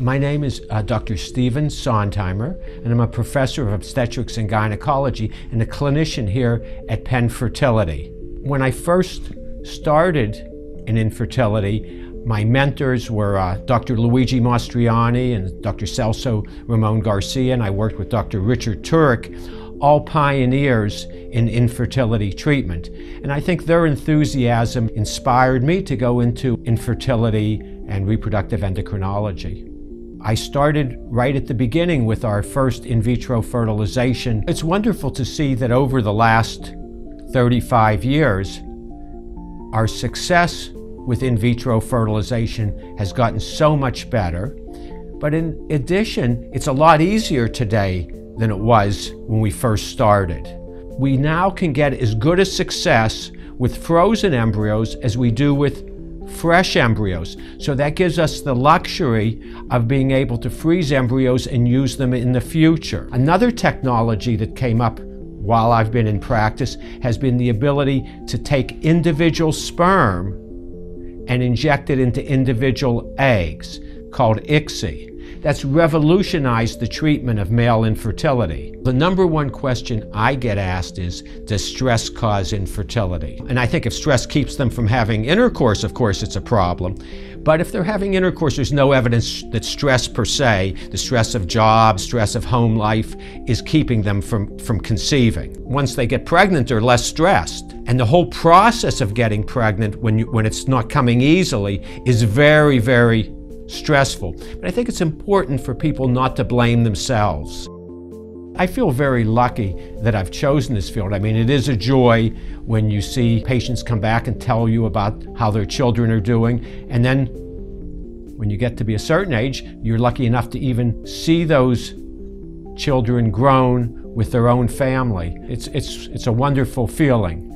My name is Dr. Steven-Sondheimer, and I'm a professor of obstetrics and gynecology and a clinician here at Penn Fertility. When I first started in infertility, my mentors were Dr. Luigi Mastriani and Dr. Celso Ramon Garcia, and I worked with Dr. Richard Turek, all pioneers in infertility treatment. And I think their enthusiasm inspired me to go into infertility and reproductive endocrinology. I started right at the beginning with our first in vitro fertilization. It's wonderful to see that over the last 35 years, our success with in vitro fertilization has gotten so much better. But in addition, it's a lot easier today than it was when we first started. We now can get as good a success with frozen embryos as we do with fresh embryos. So that gives us the luxury of being able to freeze embryos and use them in the future. Another technology that came up while I've been in practice has been the ability to take individual sperm and inject it into individual eggs, called ICSI. That's revolutionized the treatment of male infertility. The number one question I get asked is, does stress cause infertility? And I think if stress keeps them from having intercourse, of course it's a problem. But if they're having intercourse, there's no evidence that stress per se, the stress of job, stress of home life, is keeping them from conceiving. Once they get pregnant, they're less stressed. And the whole process of getting pregnant, when it's not coming easily, is very, very stressful. But I think it's important for people not to blame themselves. I feel very lucky that I've chosen this field. I mean, it is a joy when you see patients come back and tell you about how their children are doing. And then when you get to be a certain age, you're lucky enough to even see those children grown with their own family. It's a wonderful feeling.